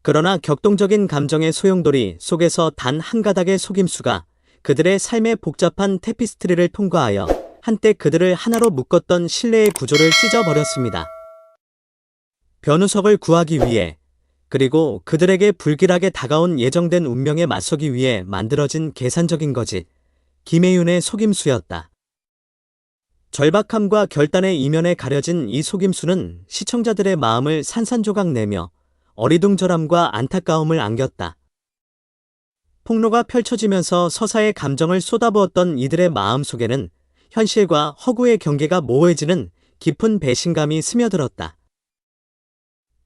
그러나 격동적인 감정의 소용돌이 속에서 단 한 가닥의 속임수가 그들의 삶의 복잡한 테피스트리를 통과하여 한때 그들을 하나로 묶었던 신뢰의 구조를 찢어버렸습니다. 변우석을 구하기 위해, 그리고 그들에게 불길하게 다가온 예정된 운명에 맞서기 위해 만들어진 계산적인 거짓, 김혜윤의 속임수였다. 절박함과 결단의 이면에 가려진 이 속임수는 시청자들의 마음을 산산조각 내며 어리둥절함과 안타까움을 안겼다. 폭로가 펼쳐지면서 서사의 감정을 쏟아부었던 이들의 마음 속에는 현실과 허구의 경계가 모호해지는 깊은 배신감이 스며들었다.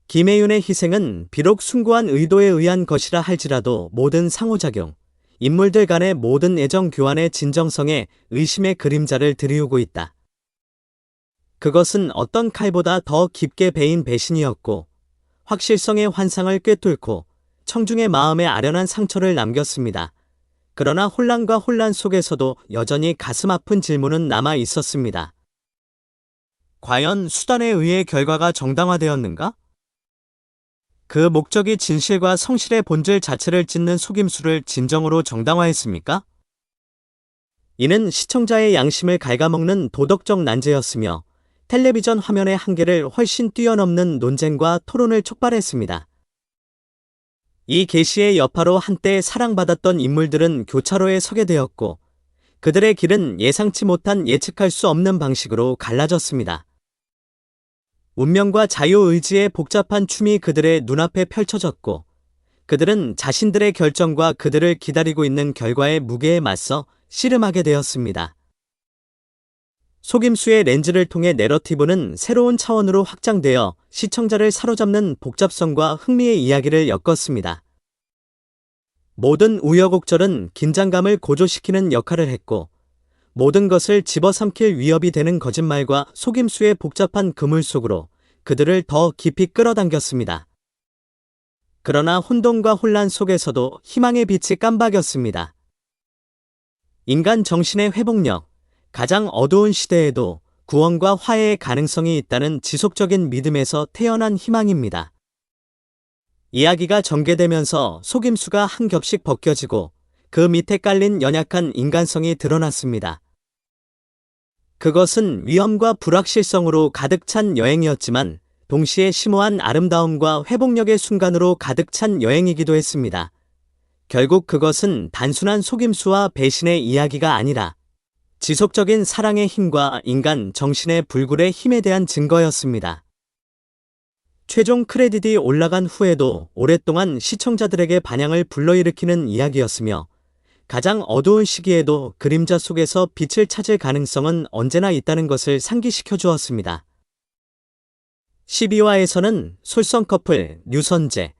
김혜윤의 희생은 비록 숭고한 의도에 의한 것이라 할지라도 모든 상호작용, 인물들 간의 모든 애정 교환의 진정성에 의심의 그림자를 드리우고 있다. 그것은 어떤 칼보다 더 깊게 베인 배신이었고, 확실성의 환상을 꿰뚫고 청중의 마음에 아련한 상처를 남겼습니다. 그러나 혼란과 혼란 속에서도 여전히 가슴 아픈 질문은 남아 있었습니다. 과연 수단에 의해 결과가 정당화되었는가? 그 목적이 진실과 성실의 본질 자체를 찢는 속임수를 진정으로 정당화했습니까? 이는 시청자의 양심을 갉아먹는 도덕적 난제였으며 텔레비전 화면의 한계를 훨씬 뛰어넘는 논쟁과 토론을 촉발했습니다. 이 계시의 여파로 한때 사랑받았던 인물들은 교차로에 서게 되었고, 그들의 길은 예상치 못한 예측할 수 없는 방식으로 갈라졌습니다. 운명과 자유의지의 복잡한 춤이 그들의 눈앞에 펼쳐졌고, 그들은 자신들의 결정과 그들을 기다리고 있는 결과의 무게에 맞서 씨름하게 되었습니다. 속임수의 렌즈를 통해 내러티브는 새로운 차원으로 확장되어 시청자를 사로잡는 복잡성과 흥미의 이야기를 엮었습니다. 모든 우여곡절은 긴장감을 고조시키는 역할을 했고, 모든 것을 집어삼킬 위협이 되는 거짓말과 속임수의 복잡한 그물 속으로 그들을 더 깊이 끌어당겼습니다. 그러나 혼돈과 혼란 속에서도 희망의 빛이 깜박였습니다. 인간 정신의 회복력, 가장 어두운 시대에도 구원과 화해의 가능성이 있다는 지속적인 믿음에서 태어난 희망입니다. 이야기가 전개되면서 속임수가 한 겹씩 벗겨지고 그 밑에 깔린 연약한 인간성이 드러났습니다. 그것은 위험과 불확실성으로 가득 찬 여행이었지만 동시에 심오한 아름다움과 회복력의 순간으로 가득 찬 여행이기도 했습니다. 결국 그것은 단순한 속임수와 배신의 이야기가 아니라 지속적인 사랑의 힘과 인간 정신의 불굴의 힘에 대한 증거였습니다. 최종 크레딧이 올라간 후에도 오랫동안 시청자들에게 반향을 불러일으키는 이야기였으며, 가장 어두운 시기에도 그림자 속에서 빛을 찾을 가능성은 언제나 있다는 것을 상기시켜 주었습니다. 12화에서는 솔선 커플 류선재,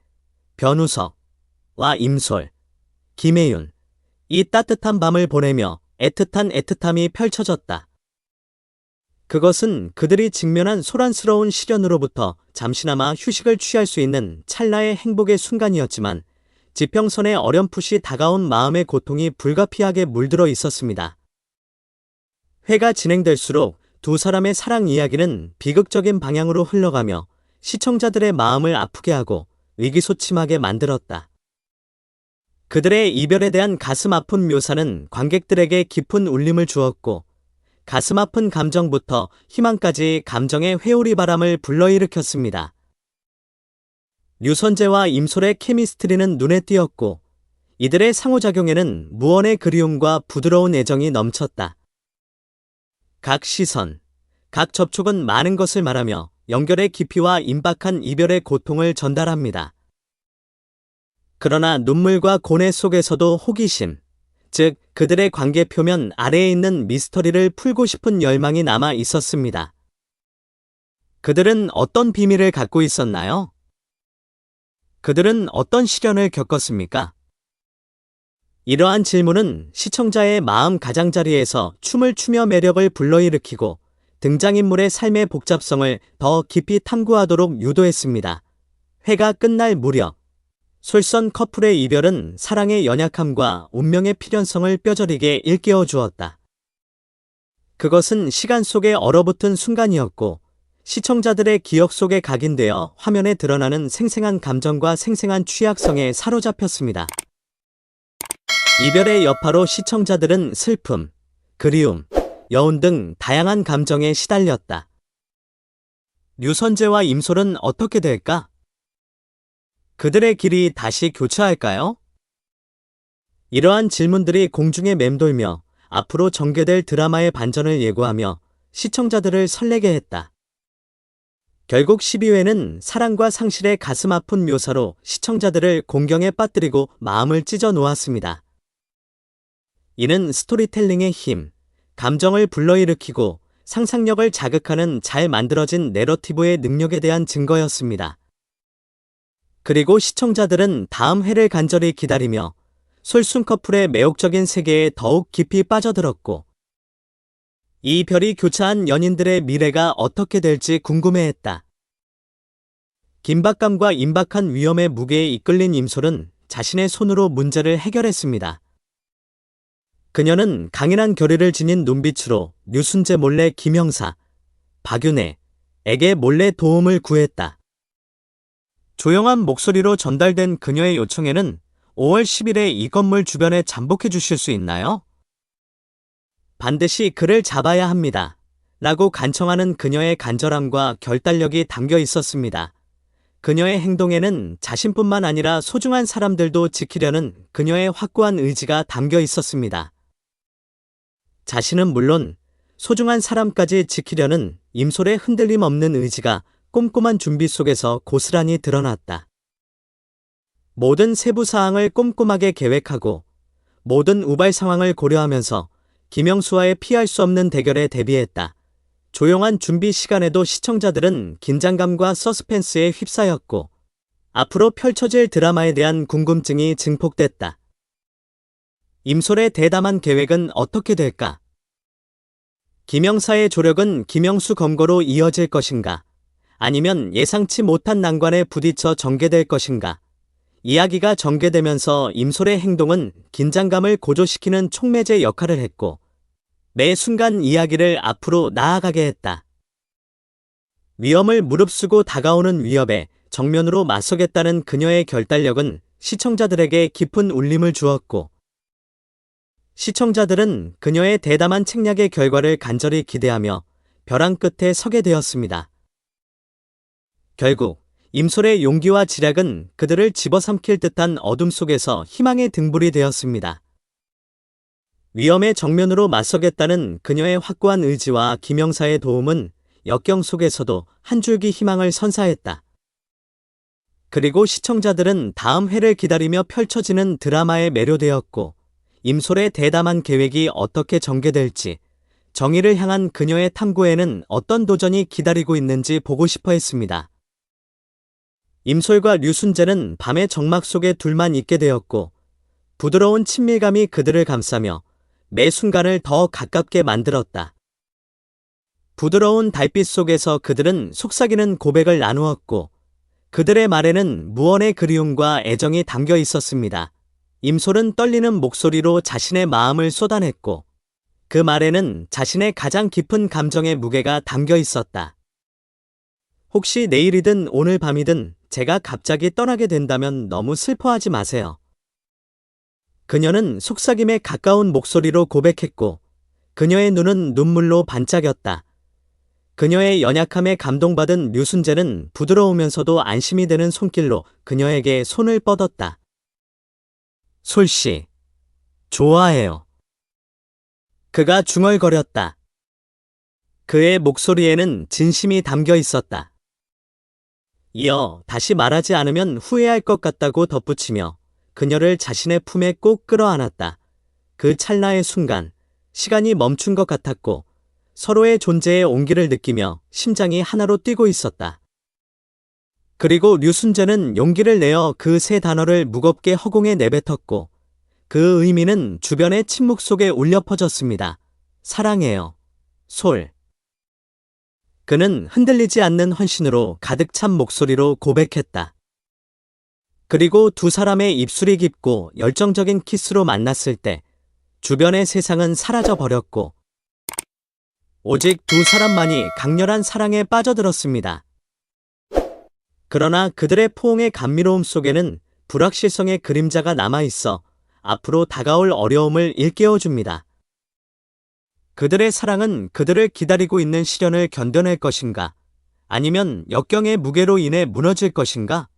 변우석과 임솔, 김혜윤, 이 따뜻한 밤을 보내며 애틋함이 펼쳐졌다. 그것은 그들이 직면한 소란스러운 시련으로부터 잠시나마 휴식을 취할 수 있는 찰나의 행복의 순간이었지만, 지평선에 어렴풋이 다가온 마음의 고통이 불가피하게 물들어 있었습니다. 회가 진행될수록 두 사람의 사랑 이야기는 비극적인 방향으로 흘러가며 시청자들의 마음을 아프게 하고 의기소침하게 만들었다. 그들의 이별에 대한 가슴 아픈 묘사는 관객들에게 깊은 울림을 주었고, 가슴 아픈 감정부터 희망까지 감정의 회오리 바람을 불러일으켰습니다. 류선재와 임솔의 케미스트리는 눈에 띄었고, 이들의 상호작용에는 무언의 그리움과 부드러운 애정이 넘쳤다. 각 시선, 각 접촉은 많은 것을 말하며 연결의 깊이와 임박한 이별의 고통을 전달합니다. 그러나 눈물과 고뇌 속에서도 호기심, 즉 그들의 관계 표면 아래에 있는 미스터리를 풀고 싶은 열망이 남아 있었습니다. 그들은 어떤 비밀을 갖고 있었나요? 그들은 어떤 시련을 겪었습니까? 이러한 질문은 시청자의 마음 가장자리에서 춤을 추며 매력을 불러일으키고 등장인물의 삶의 복잡성을 더 깊이 탐구하도록 유도했습니다. 회가 끝날 무렵, 솔선 커플의 이별은 사랑의 연약함과 운명의 필연성을 뼈저리게 일깨워 주었다. 그것은 시간 속에 얼어붙은 순간이었고, 시청자들의 기억 속에 각인되어 화면에 드러나는 생생한 감정과 생생한 취약성에 사로잡혔습니다. 이별의 여파로 시청자들은 슬픔, 그리움, 여운 등 다양한 감정에 시달렸다. 류선재와 임솔은 어떻게 될까? 그들의 길이 다시 교차할까요? 이러한 질문들이 공중에 맴돌며 앞으로 전개될 드라마의 반전을 예고하며 시청자들을 설레게 했다. 결국 12회는 사랑과 상실의 가슴 아픈 묘사로 시청자들을 공경에 빠뜨리고 마음을 찢어 놓았습니다. 이는 스토리텔링의 힘, 감정을 불러일으키고 상상력을 자극하는 잘 만들어진 내러티브의 능력에 대한 증거였습니다. 그리고 시청자들은 다음 회를 간절히 기다리며 솔순 커플의 매혹적인 세계에 더욱 깊이 빠져들었고, 이 별이 교차한 연인들의 미래가 어떻게 될지 궁금해했다. 긴박감과 임박한 위험의 무게에 이끌린 임솔은 자신의 손으로 문제를 해결했습니다. 그녀는 강인한 결의를 지닌 눈빛으로 류순재 몰래 김영사, 박윤혜에게 몰래 도움을 구했다. 조용한 목소리로 전달된 그녀의 요청에는 5월 10일에 이 건물 주변에 잠복해 주실 수 있나요? 반드시 그를 잡아야 합니다. 라고 간청하는 그녀의 간절함과 결단력이 담겨 있었습니다. 그녀의 행동에는 자신뿐만 아니라 소중한 사람들도 지키려는 그녀의 확고한 의지가 담겨 있었습니다. 자신은 물론 소중한 사람까지 지키려는 임솔의 흔들림 없는 의지가 꼼꼼한 준비 속에서 고스란히 드러났다. 모든 세부 사항을 꼼꼼하게 계획하고 모든 우발 상황을 고려하면서 김영수와의 피할 수 없는 대결에 대비했다. 조용한 준비 시간에도 시청자들은 긴장감과 서스펜스에 휩싸였고 앞으로 펼쳐질 드라마에 대한 궁금증이 증폭됐다. 임솔의 대담한 계획은 어떻게 될까? 김영사의 조력은 김영수 검거로 이어질 것인가? 아니면 예상치 못한 난관에 부딪혀 전개될 것인가? 이야기가 전개되면서 임솔의 행동은 긴장감을 고조시키는 촉매제 역할을 했고 매 순간 이야기를 앞으로 나아가게 했다. 위험을 무릅쓰고 다가오는 위협에 정면으로 맞서겠다는 그녀의 결단력은 시청자들에게 깊은 울림을 주었고 시청자들은 그녀의 대담한 책략의 결과를 간절히 기대하며 벼랑 끝에 서게 되었습니다. 결국 임솔의 용기와 지략은 그들을 집어삼킬 듯한 어둠 속에서 희망의 등불이 되었습니다. 위험에 정면으로 맞서겠다는 그녀의 확고한 의지와 김영사의 도움은 역경 속에서도 한 줄기 희망을 선사했다. 그리고 시청자들은 다음 회를 기다리며 펼쳐지는 드라마에 매료되었고 임솔의 대담한 계획이 어떻게 전개될지, 정의를 향한 그녀의 탐구에는 어떤 도전이 기다리고 있는지 보고 싶어 했습니다. 임솔과 류순재는 밤의 정막 속에 둘만 있게 되었고 부드러운 친밀감이 그들을 감싸며 매 순간을 더 가깝게 만들었다. 부드러운 달빛 속에서 그들은 속삭이는 고백을 나누었고 그들의 말에는 무언의 그리움과 애정이 담겨 있었습니다. 임솔은 떨리는 목소리로 자신의 마음을 쏟아냈고 그 말에는 자신의 가장 깊은 감정의 무게가 담겨 있었다. 혹시 내일이든 오늘 밤이든 제가 갑자기 떠나게 된다면 너무 슬퍼하지 마세요. 그녀는 속삭임에 가까운 목소리로 고백했고 그녀의 눈은 눈물로 반짝였다. 그녀의 연약함에 감동받은 류순재는 부드러우면서도 안심이 되는 손길로 그녀에게 손을 뻗었다. 솔씨, 좋아해요. 그가 중얼거렸다. 그의 목소리에는 진심이 담겨 있었다. 이어 다시 말하지 않으면 후회할 것 같다고 덧붙이며 그녀를 자신의 품에 꼭 끌어안았다. 그 찰나의 순간, 시간이 멈춘 것 같았고 서로의 존재의 온기를 느끼며 심장이 하나로 뛰고 있었다. 그리고 류순재는 용기를 내어 그 세 단어를 무겁게 허공에 내뱉었고 그 의미는 주변의 침묵 속에 울려 퍼졌습니다. 사랑해요. 솔. 그는 흔들리지 않는 헌신으로 가득 찬 목소리로 고백했다. 그리고 두 사람의 입술이 깊고 열정적인 키스로 만났을 때 주변의 세상은 사라져 버렸고 오직 두 사람만이 강렬한 사랑에 빠져들었습니다. 그러나 그들의 포옹의 감미로움 속에는 불확실성의 그림자가 남아있어 앞으로 다가올 어려움을 일깨워줍니다. 그들의 사랑은 그들을 기다리고 있는 시련을 견뎌낼 것인가? 아니면 역경의 무게로 인해 무너질 것인가?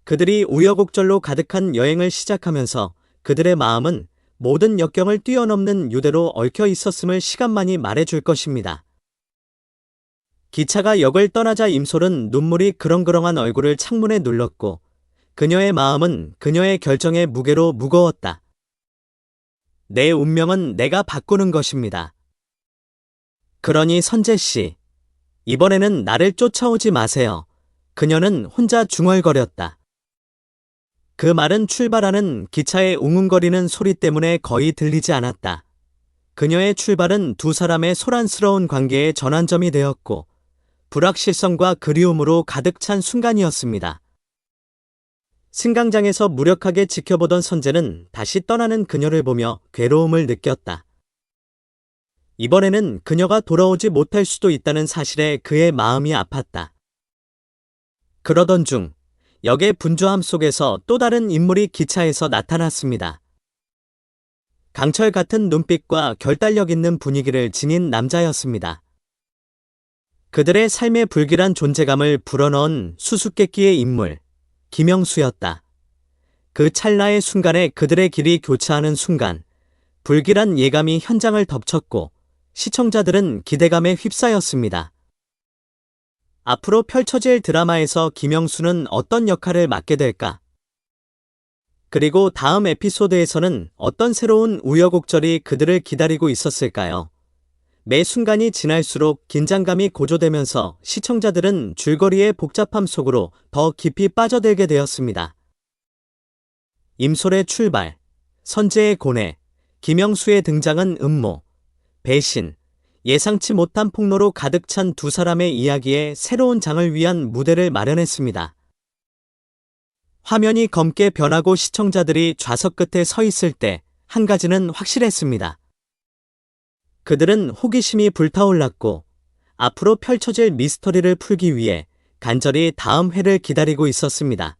그들이 우여곡절로 가득한 여행을 시작하면서 그들의 마음은 모든 역경을 뛰어넘는 유대로 얽혀 있었음을 시간만이 말해줄 것입니다. 기차가 역을 떠나자 임솔은 눈물이 그렁그렁한 얼굴을 창문에 눌렀고 그녀의 마음은 그녀의 결정의 무게로 무거웠다. 내 운명은 내가 바꾸는 것입니다. 그러니 선재씨, 이번에는 나를 쫓아오지 마세요. 그녀는 혼자 중얼거렸다. 그 말은 출발하는 기차의 웅웅거리는 소리 때문에 거의 들리지 않았다. 그녀의 출발은 두 사람의 소란스러운 관계의 전환점이 되었고 불확실성과 그리움으로 가득 찬 순간이었습니다. 승강장에서 무력하게 지켜보던 선재는 다시 떠나는 그녀를 보며 괴로움을 느꼈다. 이번에는 그녀가 돌아오지 못할 수도 있다는 사실에 그의 마음이 아팠다. 그러던 중 역의 분주함 속에서 또 다른 인물이 기차에서 나타났습니다. 강철 같은 눈빛과 결단력 있는 분위기를 지닌 남자였습니다. 그들의 삶의 불길한 존재감을 불어넣은 수수께끼의 인물, 김영수였다. 그 찰나의 순간에 그들의 길이 교차하는 순간, 불길한 예감이 현장을 덮쳤고 시청자들은 기대감에 휩싸였습니다. 앞으로 펼쳐질 드라마에서 김영수는 어떤 역할을 맡게 될까? 그리고 다음 에피소드에서는 어떤 새로운 우여곡절이 그들을 기다리고 있었을까요? 매 순간이 지날수록 긴장감이 고조되면서 시청자들은 줄거리의 복잡함 속으로 더 깊이 빠져들게 되었습니다. 임솔의 출발, 선재의 고뇌, 김영수의 등장은 음모, 배신, 예상치 못한 폭로로 가득 찬 두 사람의 이야기에 새로운 장을 위한 무대를 마련했습니다. 화면이 검게 변하고 시청자들이 좌석 끝에 서 있을 때 한 가지는 확실했습니다. 그들은 호기심이 불타올랐고 앞으로 펼쳐질 미스터리를 풀기 위해 간절히 다음 회를 기다리고 있었습니다.